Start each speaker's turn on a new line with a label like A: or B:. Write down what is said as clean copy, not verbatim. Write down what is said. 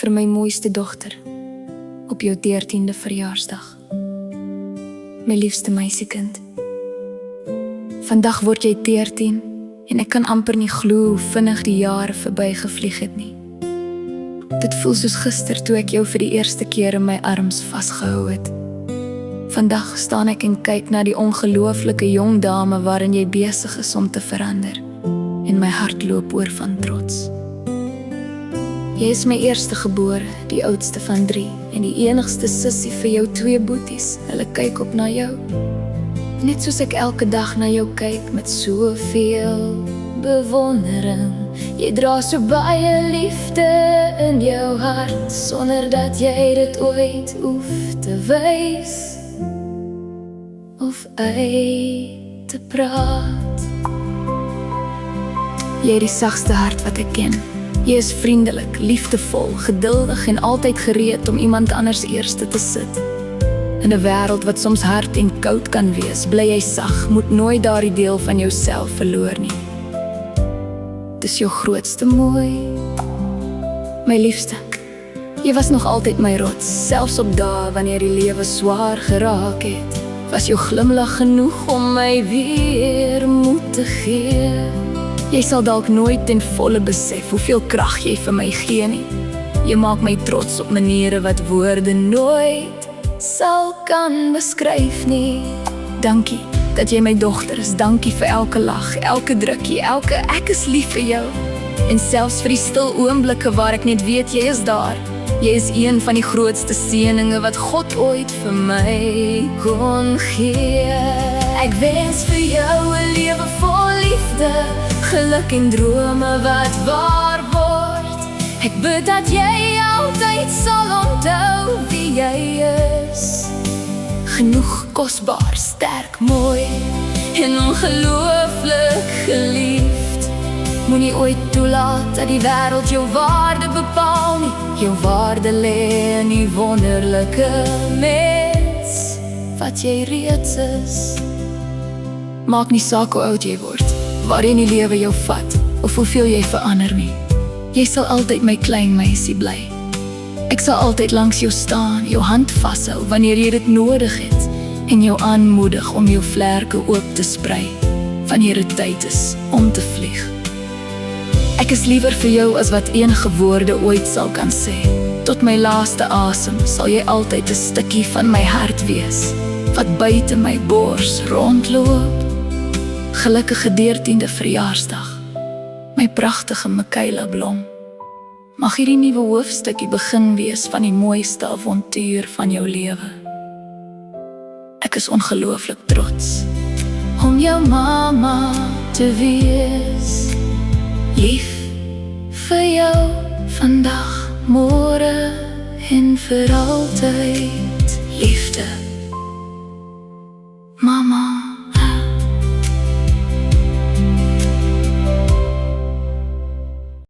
A: vir my mooiste dogter op jou 13de verjaarsdag. My liefste meisiekind. Vandag word jy 13 en ek kan amper nie glo hoe vinnig die jare verbygevlieg het nie. Dit voel soos gister toe ek jou vir die eerste keer in my arms vasgehou het. Vandag staan ek en kyk na die ongelooflike jong dame waarin jy besig is om te verander en my hart loop oor van trots. Jy is my eerste gebore, die oudste van 3 en die enigste sussie vir jou 2 boeties. Hulle kyk op na jou. Net soos ek elke dag na jou kyk met soveel bewondering. Jy dra so baie liefde in jou hart sonder dat jy dit ooit hoef te wys of uit te praat. Jy het die sagste hart wat ek ken. Jy is vriendelik, liefdevol, geduldig en altyd gereed om iemand anders eerste te sit. In 'n wêreld wat soms hard en koud kan wees, bly jy sag, moet nooit daardie deel van jouself verloor nie. Dis jou grootste mooi. My liefste, jy was nog altyd my rots, selfs op dae wanneer die lewe swaar geraak het. Was jou glimlag genoeg om my weer moed te gee. Jy sal dalk nooit ten volle besef hoeveel krag jy vir my gee nie. Jy maak my trots op maniere wat woorde nooit sal kan beskryf nie. Dankie dat jy my dogter is, dankie vir elke lag, elke drukkie, elke ek is lief vir jou. En selfs vir die stil oomblikke waar ek net weet jy is daar. Jy is een van die grootste seëninge wat God ooit vir my kon gee. Ek wens vir jou 'n lewe vol liefde, geluk en drome wat waar word. Ek bid dat jy altyd sal onthou wie jy is. Genoeg, kosbaar, sterk, mooi en ongelooflik geliefd. Moenie ooit toelaat dat die wêreld jou waarde bepaal nie. Jou waarde lê in die wonderlike mens wat jy reeds is. Maak nie saak hoe oud jy word, waarin die lewe jou vat, of hoeveel jy verander nie. Jy sal altyd my klein meisie bly. Ek sal altyd langs jou staan, jou hand vashou wanneer jy dit nodig het, en jou aanmoedig om jou vlerke oop te sprei, wanneer dit tyd is om te vlieg. Ek is liewer vir jou as wat enige woorde ooit sal kan sê. Tot my laaste asem sal jy altyd 'n stukkie van my hart wees, wat buite my bors rondloop. Gelukkige 13de verjaarsdag, my pragtige Michaela Blom. Mag hierdie nuwe hoofstukkie begin wees van die mooiste avontuur van jou lewe. Ek is ongelooflik trots om jou mamma te wees. Lief vir jou vandag, môre en vir altyd. Liefde.